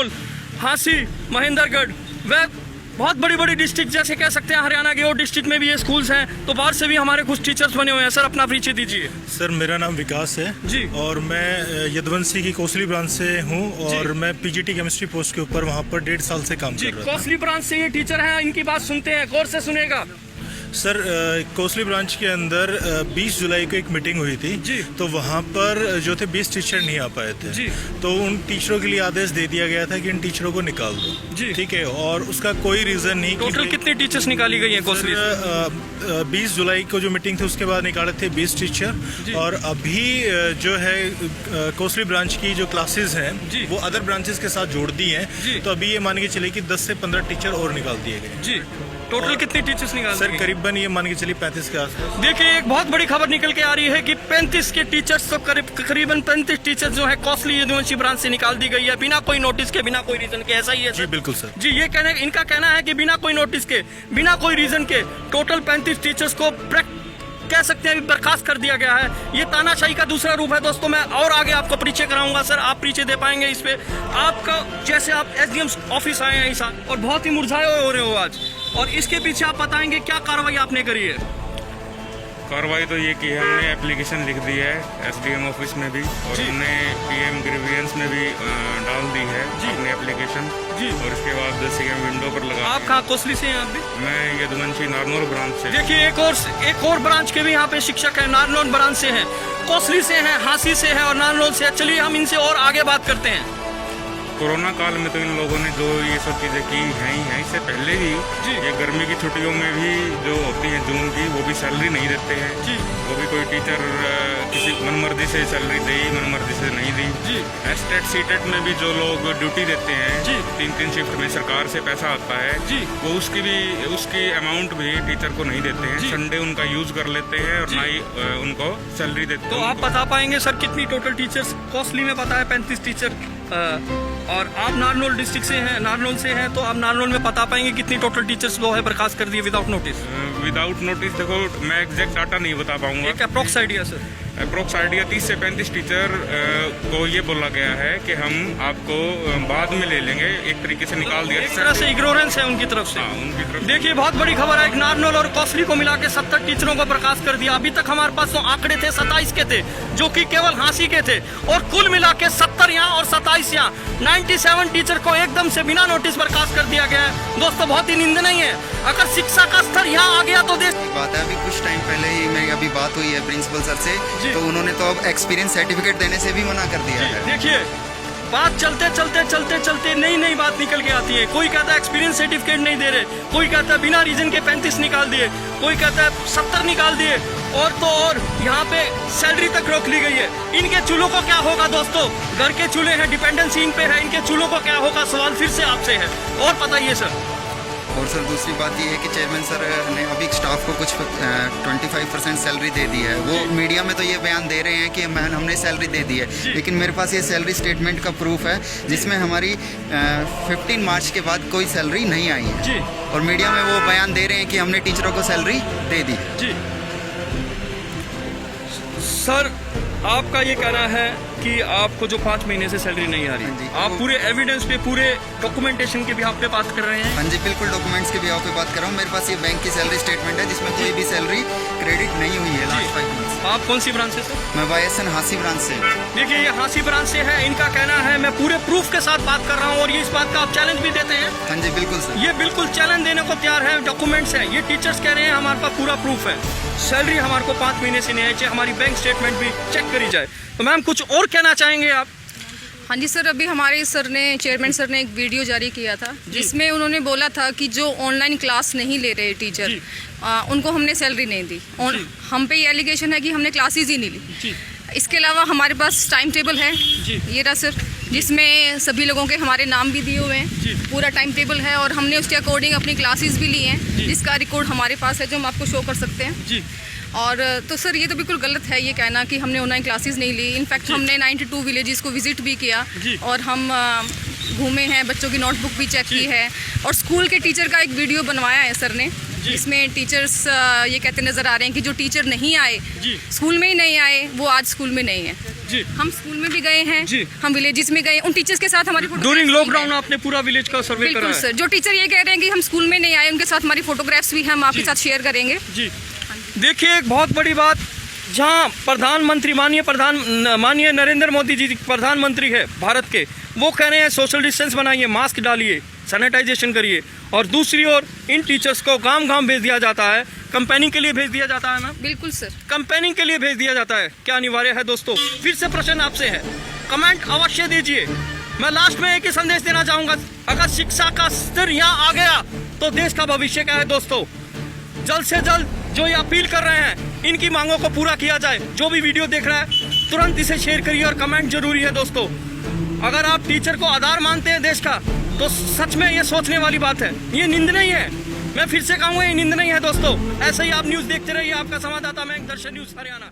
नारनौल, हांसी, महेंद्रगढ़ व बहुत बड़ी बड़ी डिस्ट्रिक्ट जैसे कह सकते हैं हरियाणा के और डिस्ट्रिक्ट में भी ये स्कूल्स हैं, तो बाहर से भी हमारे कुछ टीचर्स बने हुए हैं। सर अपना परिचय दीजिए। सर मेरा नाम विकास है जी। और मैं यदुवंशी की कोसली ब्रांच से हूँ और मैं पीजीटी केमिस्ट्री पोस्ट के ऊपर वहाँ पर 1.5 साल से काम कर रहा था। कोसली ब्रांच से ये टीचर हैं, इनकी बात सुनते हैं, गौर से सुनेगा। सर कोसली ब्रांच के अंदर 20 जुलाई को एक मीटिंग हुई थी जी। तो वहाँ पर जो थे 20 टीचर नहीं आ पाए थे जी। तो उन टीचरों के लिए आदेश दे दिया गया था कि इन टीचरों को निकाल दो। जी। ठीक है, और उसका कोई रीज़न नहीं। टोटल कितनी टीचर्स निकाली गई हैं कोसली से? 20 जुलाई को जो मीटिंग थी उसके बाद निकाले थे 20 टीचर और अभी जो है कोसली ब्रांच की जो क्लासेस हैं वो अदर ब्रांचेस के साथ जोड़ दी हैं, तो अभी ये मान के चलिए कि 10 से 15 टीचर और निकाल दिए गए। जी। टोटल कितनी टीचर्स निकाल सर करीबन ये मान के चलिए 35 के आसपास। देखिए एक बहुत बड़ी खबर निकल के आ रही है कि 35 के टीचर्स तो करीबन 35 टीचर्स जो है कोसली यूनिवर्सिटी ब्रांच से निकाल दी गई है बिना कोई नोटिस के, बिना कोई रीजन के। ऐसा ही है जी बिल्कुल सर। जी, ये इनका कहना है कि बिना कोई नोटिस के, बिना कोई रीजन के टोटल 35 टीचर्स को कह सकते हैं बर्खास्त कर दिया गया है। ये तानाशाही का दूसरा रूप है दोस्तों। मैं और आगे आपको परिचय कराऊंगा। सर आप परिचय दे पाएंगे इस पे? आपका जैसे आप एसडीएम ऑफिस आए हैं ऐसा और बहुत ही मुरझाए हो रहे हो आज, और इसके पीछे आप बताएंगे क्या कार्रवाई आपने करी है? कार्रवाई तो ये की है, हमने एप्लीकेशन लिख दी है एसडीएम ऑफिस में भी और हमने पीएम ग्रीवियंस में भी डाल दी है अपनी एप्लीकेशन जी। और इसके बाद सीएम विंडो पर लगा। आप कहाँ कोसली से हैं? आप भी? मैं यदुवंशी नारनौल ब्रांच से। देखिए एक और ब्रांच के भी यहाँ पे शिक्षक है, नारनौल ब्रांच से हैं, कोसली से हैं, हांसी से हैं और नारनौल से। चलिए हम इनसे और आगे बात करते हैं। कोरोना काल में तो इन लोगों ने जो ये सब चीज़ें की हैं ही हैं, इससे पहले भी ये गर्मी की छुट्टियों में भी जो होती है जून की, वो भी सैलरी नहीं देते हैं जी। वो भी कोई टीचर किसी मनमर्जी से सैलरी दी, मनमर्जी से नहीं दी जी। एस्टेट सीटेट में भी जो लोग ड्यूटी देते हैं जी, 3-3 शिफ्ट में सरकार से पैसा आता है जी, वो उसकी अमाउंट भी टीचर को नहीं देते हैं। संडे उनका यूज कर लेते हैं और ना ही उनको सैलरी देते हैं। तो आप बता पाएंगे सर कितनी टोटल टीचर्स? कोसली में पता है 35 टीचर, और आप नारनौल डिस्ट्रिक्ट से हैं, नारनौल से हैं, तो आप नारनौल में बता पाएंगे कितनी टोटल टीचर्स वो है बर्खास्त कर दिए विदाउट नोटिस? विदाउट नोटिस देखो मैं एग्जैक्ट डाटा नहीं बता पाऊंगा। एक approx idea sir? Approx idea 30 से 35 टीचर को ये बोला गया है कि हम आपको बाद में ले लेंगे, एक तरीके से निकाल दिया। एक तरह से इग्नोरेंस है उनकी तरफ से। उनकी तरफ। देखिए बहुत बड़ी खबर है, नारनौल और कोसली को मिला के 70 टीचरों को बर्खास्त कर दिया। अभी तक हमारे पास तो आंकड़े थे 27 के थे जो कि केवल हांसी के थे, और कुल मिला के 70 यहाँ और 27 यहाँ, 97 टीचर को एकदम से बिना नोटिस बर्खास्त कर दिया गया है। दोस्तों बहुत ही निंदनीय है। अगर शिक्षा का स्तर यहाँ आ गया तो देश बात है। अभी कुछ टाइम पहले ही मेरी अभी बात हुई है प्रिंसिपल सर से, तो उन्होंने तो अब एक्सपीरियंस सर्टिफिकेट देने से भी मना कर दिया है। देखिए बात चलते नई बात निकल के आती है। कोई कहता है एक्सपीरियंस सर्टिफिकेट नहीं दे रहे, कोई कहता है बिना रीजन के 35 निकाल दिए, कोई कहता है 70 निकाल दिए, और तो और यहाँ पे सैलरी तक रोक ली गई है। इनके चूल्हों को क्या होगा दोस्तों? घर के चूल्हे हैं, डिपेंडेंसी इन पे है, इनके चूल्हों को क्या होगा? सवाल फिर से आपसे है, और बताइए सर। और सर दूसरी बात ये है कि चेयरमैन सर ने अभी स्टाफ को कुछ 25% सैलरी दे दी है। वो मीडिया में तो ये बयान दे रहे हैं कि हमने सैलरी दे दी है, लेकिन मेरे पास ये सैलरी स्टेटमेंट का प्रूफ है जिसमें हमारी 15 मार्च के बाद कोई सैलरी नहीं आई है जी। और मीडिया में वो बयान दे रहे हैं कि हमने टीचरों को सैलरी दे दी जी। सर आपका ये कहना है कि आपको जो 5 महीने से सैलरी नहीं आ रही, आप पूरे एविडेंस पे, पूरे डॉक्यूमेंटेशन के भी आप पे बात कर रहे हैं? हाँ जी बिल्कुल, डॉक्यूमेंट्स के भी आप पे बात कर रहा हूँ। मेरे पास ये बैंक की सैलरी स्टेटमेंट है जिसमें कोई भी सैलरी क्रेडिट नहीं हुई है लास्ट 5 मंथ्स। आप कौन सी ब्रांच से सर? मैं YSN हांसी ब्रांच से। देखिए ये हांसी ब्रांच से है, इनका कहना है, मैं पूरे प्रूफ के साथ बात कर रहा हूँ, और ये इस बात का आप चैलेंज भी देते हैं? हाँ जी बिल्कुल सर, ये बिल्कुल चैलेंज देने को तैयार है, डॉक्यूमेंट्स है। ये टीचर्स कह रहे हैं हमारे पास पूरा प्रूफ है, सैलरी हमारे को 5 महीने से नहीं आई, चाहे हमारी बैंक स्टेटमेंट भी चेक करी जाए। तो मैम कुछ और कहना चाहेंगे आप? हाँ जी सर, अभी हमारे सर ने, चेयरमैन सर ने एक वीडियो जारी किया था जिसमें उन्होंने बोला था कि जो ऑनलाइन क्लास नहीं ले रहे टीचर, उनको हमने सैलरी नहीं दी। हम पे ये एलिगेशन है कि हमने क्लासेस ही नहीं ली। इसके अलावा हमारे पास टाइम टेबल है, ये रहा सर, जिसमें सभी लोगों के हमारे नाम भी दिए हुए हैं, पूरा टाइम टेबल है, और हमने उसके अकॉर्डिंग अपनी क्लासेस भी ली हैं, जिसका रिकॉर्ड हमारे पास है जो हम आपको शो कर सकते हैं। और तो सर ये तो बिल्कुल गलत है ये कहना कि हमने ऑनलाइन क्लासेस नहीं ली। इनफैक्ट हमने 92 विलेजेस को विजिट भी किया, और हम घूमे हैं, बच्चों की नोटबुक भी चेक की है, और स्कूल के टीचर का एक वीडियो बनवाया है सर ने, जिसमें टीचर्स ये कहते नज़र आ रहे हैं कि जो टीचर नहीं आए, स्कूल में ही नहीं आए, वो आज स्कूल में नहीं है। जी। हम स्कूल में भी गए हैं, जी। हम विलेजेस में गए, उन टीचर्स के साथ हमारी photographs ड्यूरिंग भी लॉकडाउन हैं। आपने पूरा विलेज का सर्वे करा बिल्कुल है? सर, जो टीचर ये कह रहे हैं कि हम स्कूल में नहीं आए, उनके साथ हमारी फोटोग्राफ्स भी हम आपके साथ शेयर करेंगे। जी। देखिए एक बहुत बड़ी बात, जहां प्रधानमंत्री माननीय नरेंद्र मोदी जी प्रधानमंत्री है भारत के, वो कह रहे हैं सोशल डिस्टेंस बनाइए, मास्क डालिए, सैनिटाइजेशन करिए, और दूसरी ओर इन टीचर्स को गांव भेज दिया जाता है, कंपेनिंग के लिए भेज दिया जाता है ना, बिल्कुल सर। कंपेनिंग के लिए भेज दिया जाता है। क्या अनिवार्य है दोस्तों? फिर से प्रश्न आपसे है, कमेंट अवश्य दीजिए। मैं लास्ट में एक ही संदेश देना चाहूंगा, अगर शिक्षा का स्तर यहाँ आ गया तो देश का भविष्य क्या है दोस्तों? जल्द से जल्द जो ये अपील कर रहे हैं, इनकी मांगों को पूरा किया जाए। जो भी वीडियो देख रहा है तुरंत इसे शेयर करिए और कमेंट जरूरी है दोस्तों। अगर आप टीचर को आधार मानते हैं देश का, तो सच में ये सोचने वाली बात है, ये निंदनीय है। मैं फिर से कहूँगा ये निंदनीय है दोस्तों। ऐसे ही आप न्यूज़ देखते रहिए, आपका संवाददाता मैं दर्शन न्यूज़ हरियाणा।